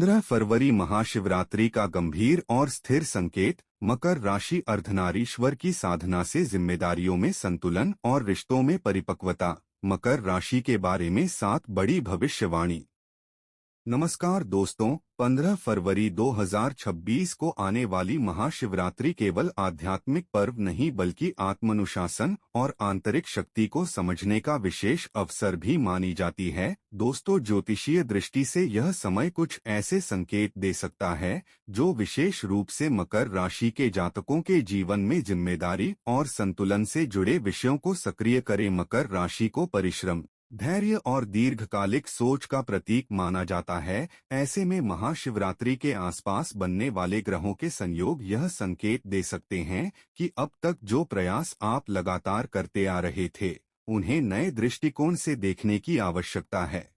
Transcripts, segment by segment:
15 फरवरी महाशिवरात्रि का गंभीर और स्थिर संकेत। मकर राशि अर्धनारीश्वर की साधना से जिम्मेदारियों में संतुलन और रिश्तों में परिपक्वता। मकर राशि के बारे में 7 बड़ी भविष्यवाणी। नमस्कार दोस्तों, 15 फरवरी 2026 को आने वाली महाशिवरात्रि केवल आध्यात्मिक पर्व नहीं बल्कि आत्मानुशासन और आंतरिक शक्ति को समझने का विशेष अवसर भी मानी जाती है। दोस्तों, ज्योतिषीय दृष्टि से यह समय कुछ ऐसे संकेत दे सकता है जो विशेष रूप से मकर राशि के जातकों के जीवन में जिम्मेदारी और संतुलन से जुड़े विषयों को सक्रिय करे। मकर राशि को परिश्रम, धैर्य और दीर्घकालिक सोच का प्रतीक माना जाता है। ऐसे में महाशिवरात्रि के आसपास बनने वाले ग्रहों के संयोग यह संकेत दे सकते हैं कि अब तक जो प्रयास आप लगातार करते आ रहे थे, उन्हें नए दृष्टिकोण से देखने की आवश्यकता है।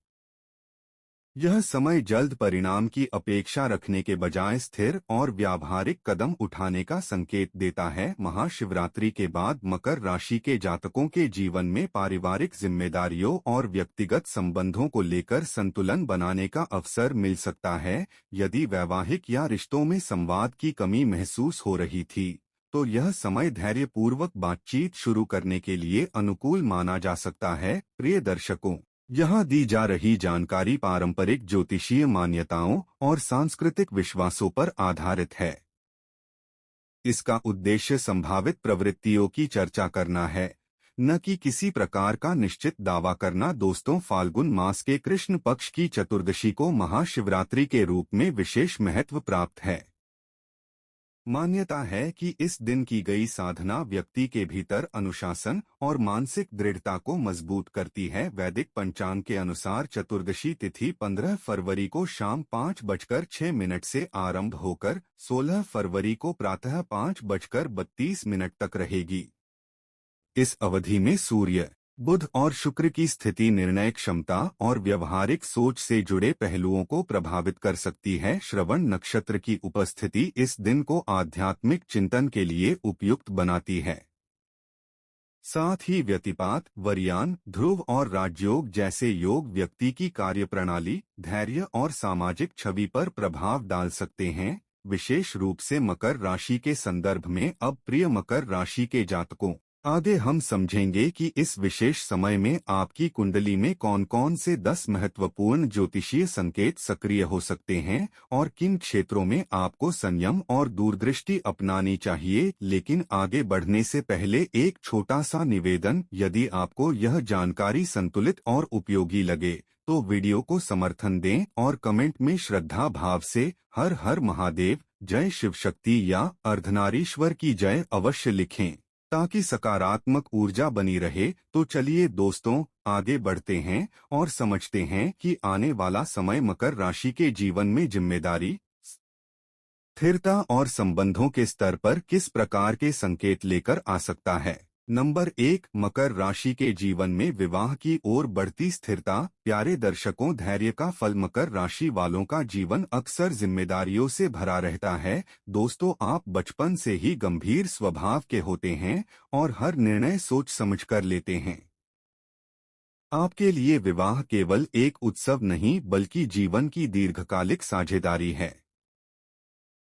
यह समय जल्द परिणाम की अपेक्षा रखने के बजाय स्थिर और व्यावहारिक कदम उठाने का संकेत देता है। महाशिवरात्रि के बाद मकर राशि के जातकों के जीवन में पारिवारिक जिम्मेदारियों और व्यक्तिगत संबंधों को लेकर संतुलन बनाने का अवसर मिल सकता है। यदि वैवाहिक या रिश्तों में संवाद की कमी महसूस हो रही थी, तो यह समय धैर्यपूर्वक बातचीत शुरू करने के लिए अनुकूल माना जा सकता है। प्रिय दर्शकों, यहाँ दी जा रही जानकारी पारंपरिक ज्योतिषीय मान्यताओं और सांस्कृतिक विश्वासों पर आधारित है। इसका उद्देश्य संभावित प्रवृत्तियों की चर्चा करना है, न कि किसी प्रकार का निश्चित दावा करना। दोस्तों, फाल्गुन मास के कृष्ण पक्ष की चतुर्दशी को महाशिवरात्रि के रूप में विशेष महत्व प्राप्त है। मान्यता है कि इस दिन की गई साधना व्यक्ति के भीतर अनुशासन और मानसिक दृढ़ता को मजबूत करती है। वैदिक पंचांग के अनुसार चतुर्दशी तिथि 15 फरवरी को शाम 5:06 से आरंभ होकर 16 फरवरी को प्रातः 5:32 तक रहेगी। इस अवधि में सूर्य, बुध और शुक्र की स्थिति निर्णय क्षमता और व्यवहारिक सोच से जुड़े पहलुओं को प्रभावित कर सकती है। श्रवण नक्षत्र की उपस्थिति इस दिन को आध्यात्मिक चिंतन के लिए उपयुक्त बनाती है। साथ ही व्यतिपात, वरयान, ध्रुव और राजयोग जैसे योग व्यक्ति की कार्यप्रणाली, धैर्य और सामाजिक छवि पर प्रभाव डाल सकते हैं। विशेष रूप से मकर राशि के संदर्भ में अब प्रिय मकर राशि के जातकों, आगे हम समझेंगे कि इस विशेष समय में आपकी कुंडली में कौन कौन से 10 महत्वपूर्ण ज्योतिषीय संकेत सक्रिय हो सकते हैं और किन क्षेत्रों में आपको संयम और दूरदृष्टि अपनानी चाहिए। लेकिन आगे बढ़ने से पहले एक छोटा सा निवेदन, यदि आपको यह जानकारी संतुलित और उपयोगी लगे तो वीडियो को समर्थन दें और कमेंट में श्रद्धा भाव से हर हर महादेव, जय शिव शक्ति या अर्धनारीश्वर की जय अवश्य लिखें, ताकि सकारात्मक ऊर्जा बनी रहे। तो चलिए दोस्तों, आगे बढ़ते हैं और समझते हैं कि आने वाला समय मकर राशि के जीवन में जिम्मेदारी, स्थिरता और संबंधों के स्तर पर किस प्रकार के संकेत लेकर आ सकता है। नंबर 1, मकर राशि के जीवन में विवाह की ओर बढ़ती स्थिरता। प्यारे दर्शकों, धैर्य का फल। मकर राशि वालों का जीवन अक्सर जिम्मेदारियों से भरा रहता है। दोस्तों, आप बचपन से ही गंभीर स्वभाव के होते हैं और हर निर्णय सोच समझकर लेते हैं। आपके लिए विवाह केवल एक उत्सव नहीं बल्कि जीवन की दीर्घकालिक साझेदारी है।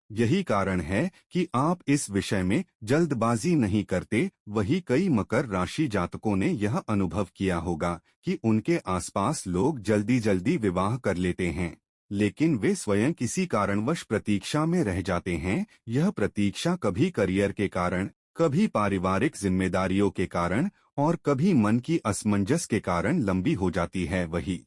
यही कारण है कि आप इस विषय में जल्दबाजी नहीं करते। वही कई मकर राशि जातकों ने यह अनुभव किया होगा कि उनके आसपास लोग जल्दी जल्दी विवाह कर लेते हैं, लेकिन वे स्वयं किसी कारणवश प्रतीक्षा में रह जाते हैं। यह प्रतीक्षा कभी करियर के कारण, कभी पारिवारिक जिम्मेदारियों के कारण और कभी मन की असमंजस के कारण लंबी हो जाती है। वही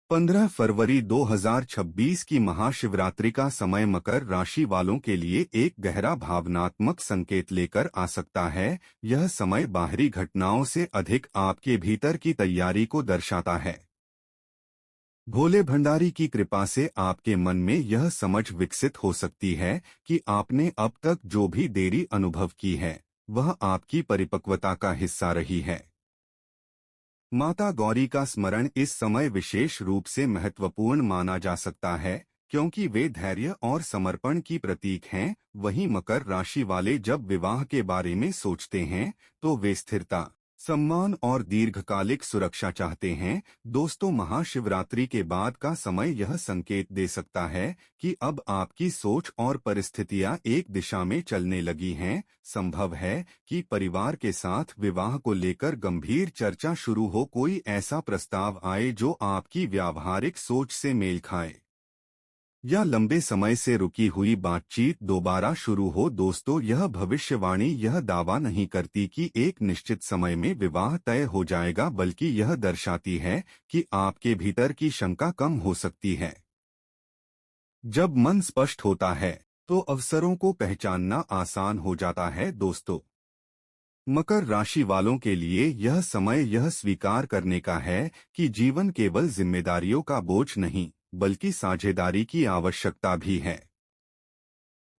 15 फरवरी 2026 की महाशिवरात्रि का समय मकर राशि वालों के लिए एक गहरा भावनात्मक संकेत लेकर आ सकता है। यह समय बाहरी घटनाओं से अधिक आपके भीतर की तैयारी को दर्शाता है। भोले भंडारी की कृपा से आपके मन में यह समझ विकसित हो सकती है कि आपने अब तक जो भी देरी अनुभव की है, वह आपकी परिपक्वता का हिस्सा रही है। माता गौरी का स्मरण इस समय विशेष रूप से महत्वपूर्ण माना जा सकता है, क्योंकि वे धैर्य और समर्पण की प्रतीक हैं। वहीं मकर राशि वाले जब विवाह के बारे में सोचते हैं तो वे स्थिरता, सम्मान और दीर्घकालिक सुरक्षा चाहते हैं। दोस्तों, महाशिवरात्रि के बाद का समय यह संकेत दे सकता है कि अब आपकी सोच और परिस्थितियां एक दिशा में चलने लगी हैं। संभव है कि परिवार के साथ विवाह को लेकर गंभीर चर्चा शुरू हो, कोई ऐसा प्रस्ताव आए जो आपकी व्यावहारिक सोच से मेल खाए, या लंबे समय से रुकी हुई बातचीत दोबारा शुरू हो। दोस्तों, यह भविष्यवाणी यह दावा नहीं करती कि एक निश्चित समय में विवाह तय हो जाएगा, बल्कि यह दर्शाती है कि आपके भीतर की शंका कम हो सकती है। जब मन स्पष्ट होता है तो अवसरों को पहचानना आसान हो जाता है। दोस्तों, मकर राशि वालों के लिए यह समय यह स्वीकार करने का है कि जीवन केवल जिम्मेदारियों का बोझ नहीं, बल्कि साझेदारी की आवश्यकता भी है।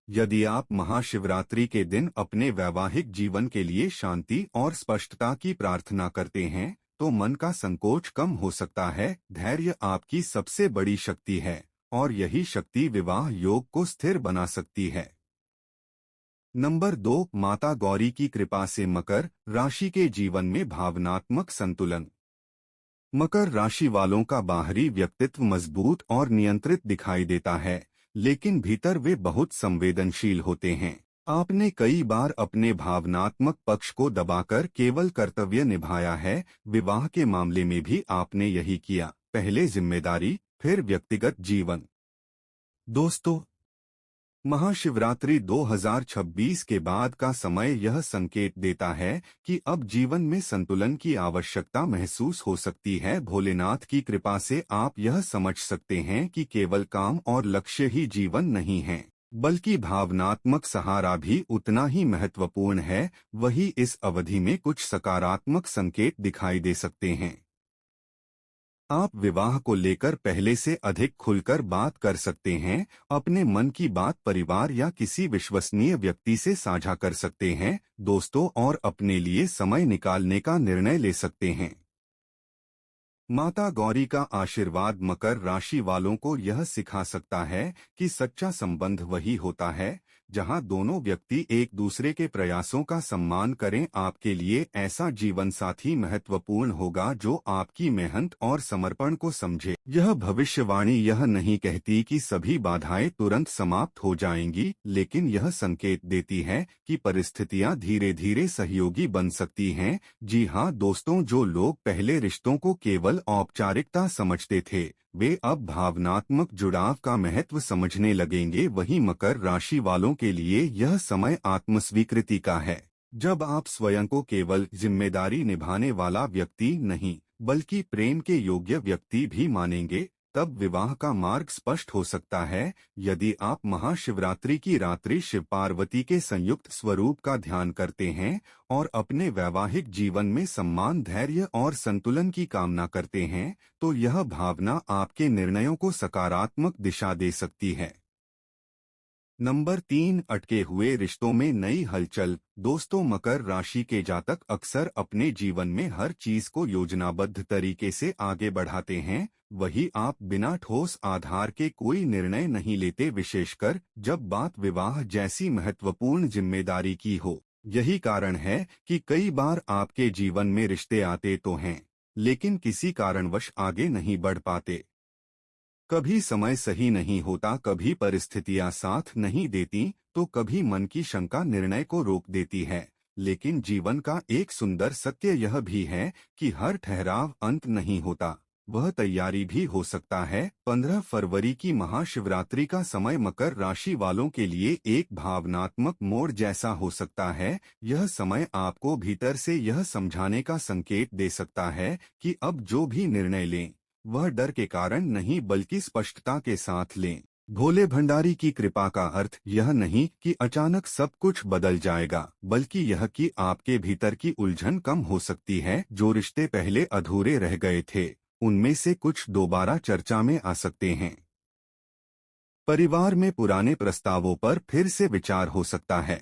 यदि आप महाशिवरात्रि के दिन अपने वैवाहिक जीवन के लिए शांति और स्पष्टता की प्रार्थना करते हैं, तो मन का संकोच कम हो सकता है। धैर्य आपकी सबसे बड़ी शक्ति है, और यही शक्ति विवाह योग को स्थिर बना सकती है। नंबर 2, माता गौरी की कृपा से मकर राशि के जीवन में भावनात्मक संतुलन। मकर राशि वालों का बाहरी व्यक्तित्व मजबूत और नियंत्रित दिखाई देता है, लेकिन भीतर वे बहुत संवेदनशील होते हैं। आपने कई बार अपने भावनात्मक पक्ष को दबाकर केवल कर्तव्य निभाया है। विवाह के मामले में भी आपने यही किया, पहले जिम्मेदारी फिर व्यक्तिगत जीवन। दोस्तों, महाशिवरात्रि 2026 के बाद का समय यह संकेत देता है कि अब जीवन में संतुलन की आवश्यकता महसूस हो सकती है। भोलेनाथ की कृपा से आप यह समझ सकते हैं कि केवल काम और लक्ष्य ही जीवन नहीं है, बल्कि भावनात्मक सहारा भी उतना ही महत्वपूर्ण है। वही इस अवधि में कुछ सकारात्मक संकेत दिखाई दे सकते हैं। आप विवाह को लेकर पहले से अधिक खुलकर बात कर सकते हैं, अपने मन की बात परिवार या किसी विश्वसनीय व्यक्ति से साझा कर सकते हैं। दोस्तों, और अपने लिए समय निकालने का निर्णय ले सकते हैं। माता गौरी का आशीर्वाद मकर राशि वालों को यह सिखा सकता है कि सच्चा संबंध वही होता है जहां दोनों व्यक्ति एक दूसरे के प्रयासों का सम्मान करें। आपके लिए ऐसा जीवन साथी महत्वपूर्ण होगा जो आपकी मेहनत और समर्पण को समझे। यह भविष्यवाणी यह नहीं कहती कि सभी बाधाएं तुरंत समाप्त हो जाएंगी, लेकिन यह संकेत देती है कि परिस्थितियां धीरे धीरे सहयोगी बन सकती हैं। जी हाँ दोस्तों, जो लोग पहले रिश्तों को केवल औपचारिकता समझते थे, वे अब भावनात्मक जुड़ाव का महत्व समझने लगेंगे। वहीं मकर राशि वालों के लिए यह समय आत्मस्वीकृति का है। जब आप स्वयं को केवल जिम्मेदारी निभाने वाला व्यक्ति नहीं, बल्कि प्रेम के योग्य व्यक्ति भी मानेंगे, तब विवाह का मार्ग स्पष्ट हो सकता है। यदि आप महाशिवरात्रि की रात्रि शिव पार्वती के संयुक्त स्वरूप का ध्यान करते हैं और अपने वैवाहिक जीवन में सम्मान, धैर्य और संतुलन की कामना करते हैं, तो यह भावना आपके निर्णयों को सकारात्मक दिशा दे सकती है। नंबर 3, अटके हुए रिश्तों में नई हलचल। दोस्तों, मकर राशि के जातक अक्सर अपने जीवन में हर चीज को योजनाबद्ध तरीके से आगे बढ़ाते हैं। वही आप बिना ठोस आधार के कोई निर्णय नहीं लेते, विशेषकर जब बात विवाह जैसी महत्वपूर्ण जिम्मेदारी की हो। यही कारण है कि कई बार आपके जीवन में रिश्ते आते तो हैं, लेकिन किसी कारणवश आगे नहीं बढ़ पाते। कभी समय सही नहीं होता, कभी परिस्थितियां साथ नहीं देती, तो कभी मन की शंका निर्णय को रोक देती है। लेकिन जीवन का एक सुंदर सत्य यह भी है कि हर ठहराव अंत नहीं होता, वह तैयारी भी हो सकता है। 15 फरवरी की महाशिवरात्रि का समय मकर राशि वालों के लिए एक भावनात्मक मोड़ जैसा हो सकता है। यह समय आपको भीतर से यह समझाने का संकेत दे सकता है कि अब जो भी निर्णय लें, वह डर के कारण नहीं, बल्कि स्पष्टता के साथ लें। भोले भंडारी की कृपा का अर्थ यह नहीं कि अचानक सब कुछ बदल जाएगा, बल्कि यह कि आपके भीतर की उलझन कम हो सकती है। जो रिश्ते पहले अधूरे रह गए थे, उनमें से कुछ दोबारा चर्चा में आ सकते हैं। परिवार में पुराने प्रस्तावों पर फिर से विचार हो सकता है,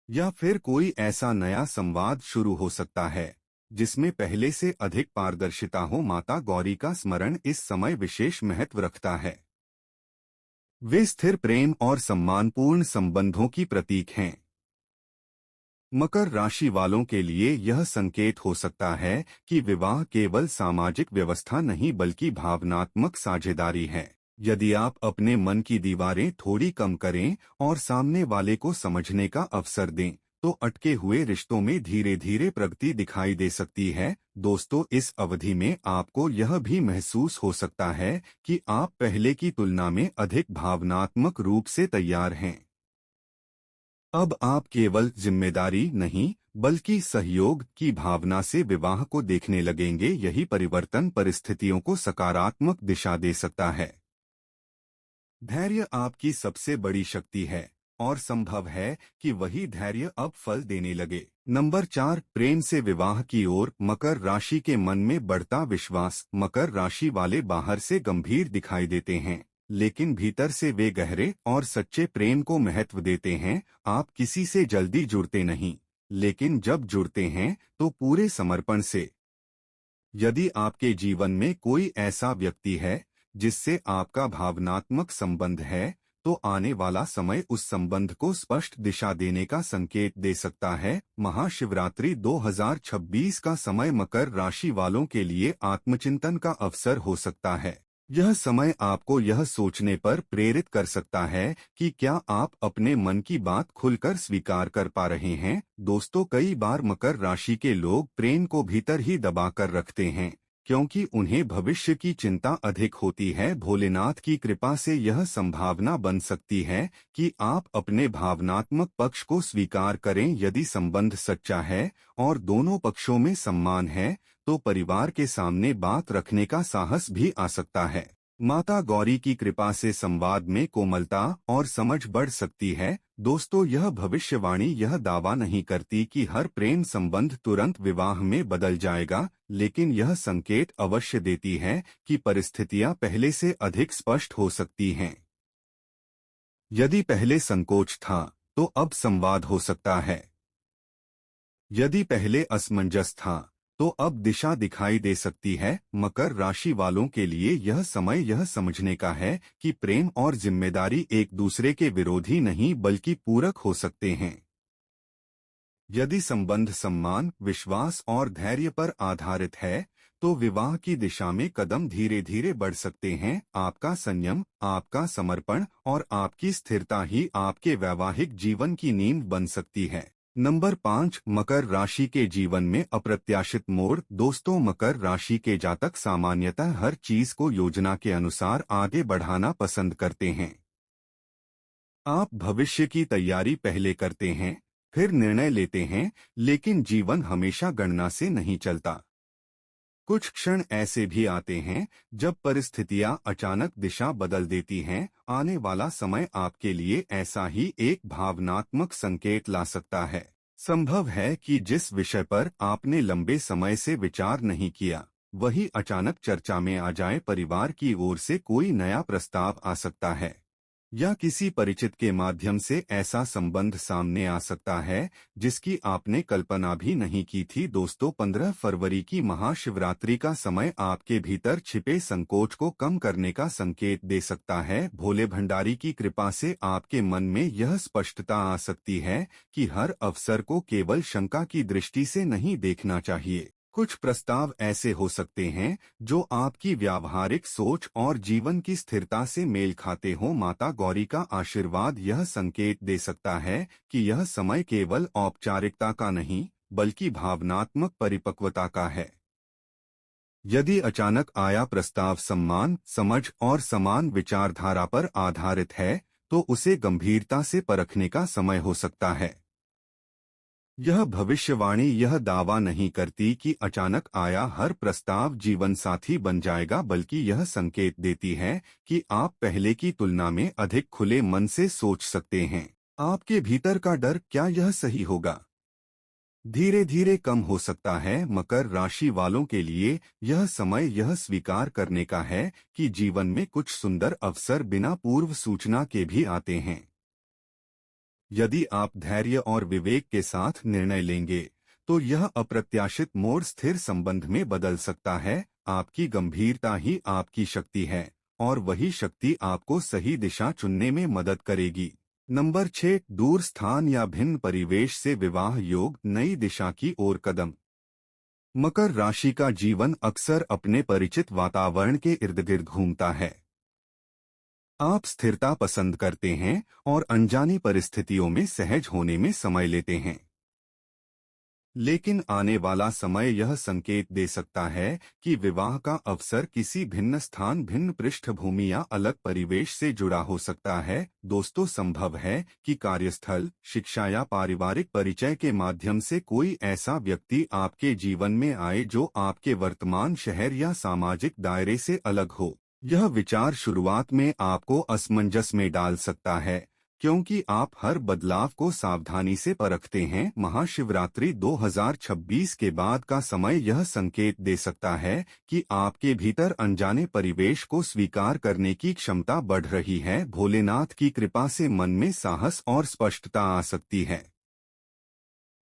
या फिर कोई ऐसा नया संवाद शुरू हो सकता है जिसमें पहले से अधिक पारदर्शिता हो। माता गौरी का स्मरण इस समय विशेष महत्व रखता है। वे स्थिर प्रेम और सम्मानपूर्ण संबंधों की प्रतीक हैं। मकर राशि वालों के लिए यह संकेत हो सकता है कि विवाह केवल सामाजिक व्यवस्था नहीं बल्कि भावनात्मक साझेदारी है। यदि आप अपने मन की दीवारें थोड़ी कम करें और सामने वाले को समझने का अवसर दें, तो अटके हुए रिश्तों में धीरे धीरे प्रगति दिखाई दे सकती है। दोस्तों, इस अवधि में आपको यह भी महसूस हो सकता है कि आप पहले की तुलना में अधिक भावनात्मक रूप से तैयार हैं। अब आप केवल जिम्मेदारी नहीं बल्कि सहयोग की भावना से विवाह को देखने लगेंगे। यही परिवर्तन परिस्थितियों को सकारात्मक दिशा दे सकता है। धैर्य आपकी सबसे बड़ी शक्ति है और संभव है कि वही धैर्य अब फल देने लगे। नंबर 4, प्रेम से विवाह की ओर। मकर राशि के मन में बढ़ता विश्वास। मकर राशि वाले बाहर से गंभीर दिखाई देते हैं, लेकिन भीतर से वे गहरे और सच्चे प्रेम को महत्व देते हैं। आप किसी से जल्दी जुड़ते नहीं, लेकिन जब जुड़ते हैं तो पूरे समर्पण से। यदि आपके जीवन में कोई ऐसा व्यक्ति है जिससे आपका भावनात्मक संबंध है, तो आने वाला समय उस संबंध को स्पष्ट दिशा देने का संकेत दे सकता है। महाशिवरात्रि 2026 का समय मकर राशि वालों के लिए आत्मचिंतन का अवसर हो सकता है। यह समय आपको यह सोचने पर प्रेरित कर सकता है कि क्या आप अपने मन की बात खुलकर स्वीकार कर पा रहे हैं। दोस्तों, कई बार मकर राशि के लोग प्रेम को भीतर ही दबा कर रखते हैं, क्योंकि उन्हें भविष्य की चिंता अधिक होती है। भोलेनाथ की कृपा से यह संभावना बन सकती है कि आप अपने भावनात्मक पक्ष को स्वीकार करें। यदि संबंध सच्चा है और दोनों पक्षों में सम्मान है, तो परिवार के सामने बात रखने का साहस भी आ सकता है। माता गौरी की कृपा से संवाद में कोमलता और समझ बढ़ सकती है। दोस्तों, यह भविष्यवाणी यह दावा नहीं करती कि हर प्रेम संबंध तुरंत विवाह में बदल जाएगा, लेकिन यह संकेत अवश्य देती है कि परिस्थितियां पहले से अधिक स्पष्ट हो सकती हैं। यदि पहले संकोच था, तो अब संवाद हो सकता है। यदि पहले असमंजस था, तो अब दिशा दिखाई दे सकती है। मकर राशि वालों के लिए यह समय यह समझने का है कि प्रेम और जिम्मेदारी एक दूसरे के विरोधी नहीं बल्कि पूरक हो सकते हैं। यदि संबंध सम्मान, विश्वास और धैर्य पर आधारित है, तो विवाह की दिशा में कदम धीरे धीरे बढ़ सकते हैं। आपका संयम, आपका समर्पण और आपकी स्थिरता ही आपके वैवाहिक जीवन की नींव बन सकती है। नंबर 5, मकर राशि के जीवन में अप्रत्याशित मोड़। दोस्तों, मकर राशि के जातक सामान्यतः हर चीज को योजना के अनुसार आगे बढ़ाना पसंद करते हैं। आप भविष्य की तैयारी पहले करते हैं, फिर निर्णय लेते हैं, लेकिन जीवन हमेशा गणना से नहीं चलता। कुछ क्षण ऐसे भी आते हैं जब परिस्थितियां अचानक दिशा बदल देती हैं। आने वाला समय आपके लिए ऐसा ही एक भावनात्मक संकेत ला सकता है। संभव है कि जिस विषय पर आपने लंबे समय से विचार नहीं किया, वही अचानक चर्चा में आ जाए। परिवार की ओर से कोई नया प्रस्ताव आ सकता है, या किसी परिचित के माध्यम से ऐसा संबंध सामने आ सकता है जिसकी आपने कल्पना भी नहीं की थी। दोस्तों, 15 फरवरी की महाशिवरात्रि का समय आपके भीतर छिपे संकोच को कम करने का संकेत दे सकता है। भोले भंडारी की कृपा से आपके मन में यह स्पष्टता आ सकती है कि हर अवसर को केवल शंका की दृष्टि से नहीं देखना चाहिए। कुछ प्रस्ताव ऐसे हो सकते हैं जो आपकी व्यावहारिक सोच और जीवन की स्थिरता से मेल खाते हों। माता गौरी का आशीर्वाद यह संकेत दे सकता है कि यह समय केवल औपचारिकता का नहीं बल्कि भावनात्मक परिपक्वता का है। यदि अचानक आया प्रस्ताव सम्मान, समझ और समान विचारधारा पर आधारित है, तो उसे गंभीरता से परखने का समय हो सकता है। यह भविष्यवाणी यह दावा नहीं करती कि अचानक आया हर प्रस्ताव जीवन साथी बन जाएगा, बल्कि यह संकेत देती है कि आप पहले की तुलना में अधिक खुले मन से सोच सकते हैं। आपके भीतर का डर, क्या यह सही होगा, धीरे धीरे कम हो सकता है। मकर राशि वालों के लिए यह समय यह स्वीकार करने का है कि जीवन में कुछ सुंदर अवसर बिना पूर्व सूचना के भी आते हैं। यदि आप धैर्य और विवेक के साथ निर्णय लेंगे, तो यह अप्रत्याशित मोड़ स्थिर संबंध में बदल सकता है। आपकी गंभीरता ही आपकी शक्ति है और वही शक्ति आपको सही दिशा चुनने में मदद करेगी। नंबर 6, दूर स्थान या भिन्न परिवेश से विवाह योग, नई दिशा की ओर कदम। मकर राशि का जीवन अक्सर अपने परिचित वातावरण के इर्द गिर्द घूमता है। आप स्थिरता पसंद करते हैं और अनजानी परिस्थितियों में सहज होने में समय लेते हैं। लेकिन आने वाला समय यह संकेत दे सकता है कि विवाह का अवसर किसी भिन्न स्थान, भिन्न पृष्ठभूमि या अलग परिवेश से जुड़ा हो सकता है। दोस्तों, संभव है कि कार्यस्थल, शिक्षा या पारिवारिक परिचय के माध्यम से कोई ऐसा व्यक्ति आपके जीवन में आए जो आपके वर्तमान शहर या सामाजिक दायरे से अलग हो। यह विचार शुरुआत में आपको असमंजस में डाल सकता है, क्योंकि आप हर बदलाव को सावधानी से परखते हैं। महाशिवरात्रि 2026 के बाद का समय यह संकेत दे सकता है कि आपके भीतर अनजाने परिवेश को स्वीकार करने की क्षमता बढ़ रही है। भोलेनाथ की कृपा से मन में साहस और स्पष्टता आ सकती है।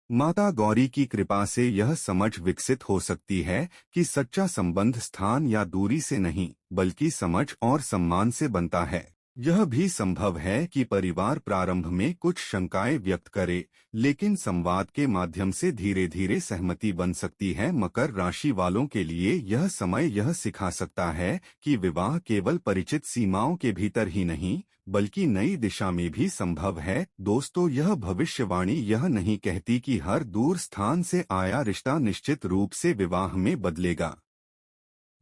माता गौरी की कृपा से यह समझ विकसित हो सकती है कि सच्चा संबंध स्थान या दूरी से नहीं, बल्कि समझ और सम्मान से बनता है। यह भी संभव है कि परिवार प्रारंभ में कुछ शंकाएं व्यक्त करे, लेकिन संवाद के माध्यम से धीरे धीरे सहमति बन सकती है। मकर राशि वालों के लिए यह समय यह सिखा सकता है कि विवाह केवल परिचित सीमाओं के भीतर ही नहीं, बल्कि नई दिशा में भी संभव है। दोस्तों, यह भविष्यवाणी यह नहीं कहती कि हर दूर स्थान से आया रिश्ता निश्चित रूप से विवाह में बदलेगा,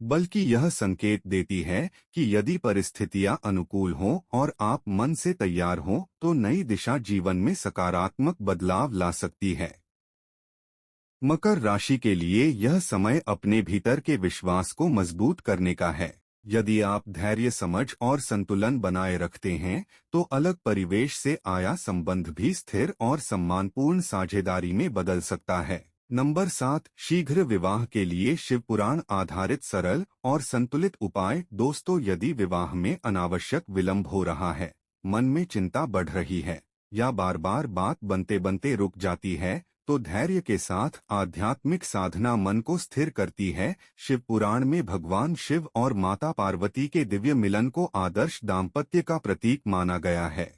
बल्कि यह संकेत देती है कि यदि परिस्थितियां अनुकूल हों और आप मन से तैयार हों, तो नई दिशा जीवन में सकारात्मक बदलाव ला सकती है। मकर राशि के लिए यह समय अपने भीतर के विश्वास को मजबूत करने का है। यदि आप धैर्य, समझ और संतुलन बनाए रखते हैं, तो अलग परिवेश से आया संबंध भी स्थिर और सम्मानपूर्ण साझेदारी में बदल सकता है। नंबर 7, शीघ्र विवाह के लिए शिव पुराण आधारित सरल और संतुलित उपाय। दोस्तों, यदि विवाह में अनावश्यक विलंब हो रहा है, मन में चिंता बढ़ रही है या बार बार बात बनते बनते रुक जाती है, तो धैर्य के साथ आध्यात्मिक साधना मन को स्थिर करती है। शिव पुराण में भगवान शिव और माता पार्वती के दिव्य मिलन को आदर्श दाम्पत्य का प्रतीक माना गया है।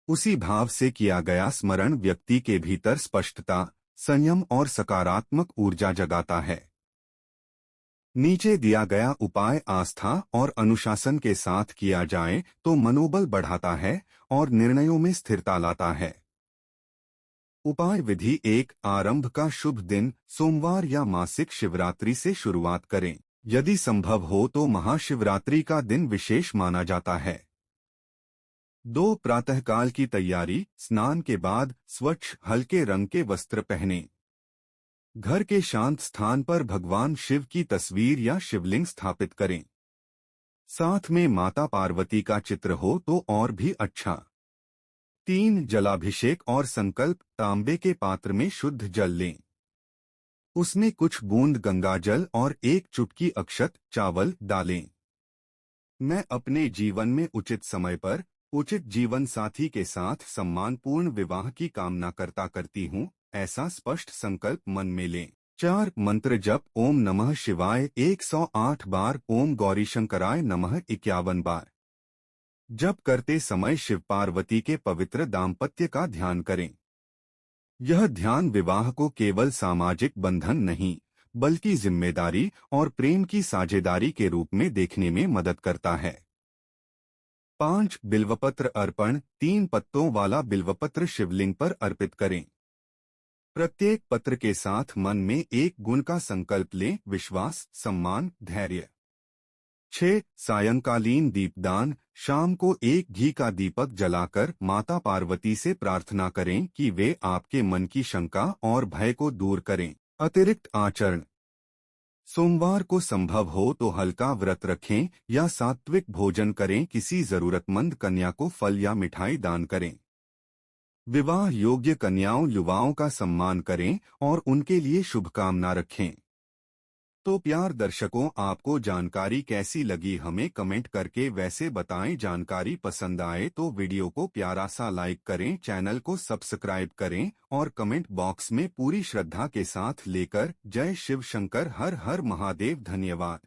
उसी भाव से किया गया स्मरण व्यक्ति के भीतर स्पष्टता, संयम और सकारात्मक ऊर्जा जगाता है। नीचे दिया गया उपाय आस्था और अनुशासन के साथ किया जाए तो मनोबल बढ़ाता है और निर्णयों में स्थिरता लाता है। उपाय विधि 1, आरंभ का शुभ दिन सोमवार या मासिक शिवरात्रि से शुरुआत करें। यदि संभव हो तो महाशिवरात्रि का दिन विशेष माना जाता है। 2, प्रातःकाल की तैयारी, स्नान के बाद स्वच्छ हल्के रंग के वस्त्र पहनें। घर के शांत स्थान पर भगवान शिव की तस्वीर या शिवलिंग स्थापित करें। साथ में माता पार्वती का चित्र हो तो और भी अच्छा। 3, जलाभिषेक और संकल्प, तांबे के पात्र में शुद्ध जल लें। उसमें कुछ बूंद गंगाजल और एक चुटकी अक्षत चावल डालें। मैं अपने जीवन में उचित समय पर उचित जीवन साथी के साथ सम्मानपूर्ण विवाह की कामना करती हूँ, ऐसा स्पष्ट संकल्प मन में लें। 4, मंत्र जप, ओम नमः शिवाय 108 बार, ओम गौरीशंकराय नमः 51 बार। जप करते समय शिव पार्वती के पवित्र दाम्पत्य का ध्यान करें। यह ध्यान विवाह को केवल सामाजिक बंधन नहीं, बल्कि जिम्मेदारी और प्रेम की साझेदारी के रूप में देखने में मदद करता है। 5, बिल्वपत्र अर्पण, 3 पत्तों वाला बिल्वपत्र शिवलिंग पर अर्पित करें। प्रत्येक पत्र के साथ मन में एक गुण का संकल्प लें, विश्वास, सम्मान, धैर्य। 6, सायंकालीन दीपदान, शाम को एक घी का दीपक जलाकर माता पार्वती से प्रार्थना करें कि वे आपके मन की शंका और भय को दूर करें। अतिरिक्त आचरण, सोमवार को संभव हो तो हल्का व्रत रखें या सात्विक भोजन करें, किसी जरूरतमंद कन्या को फल या मिठाई दान करें। विवाह योग्य कन्याओं युवाओं का सम्मान करें और उनके लिए शुभकामना रखें। तो प्यार दर्शकों, आपको जानकारी कैसी लगी हमें कमेंट करके वैसे बताएं। जानकारी पसंद आए तो वीडियो को प्यारा सा लाइक करें, चैनल को सब्सक्राइब करें और कमेंट बॉक्स में पूरी श्रद्धा के साथ लेकर जय शिव शंकर, हर हर महादेव। धन्यवाद।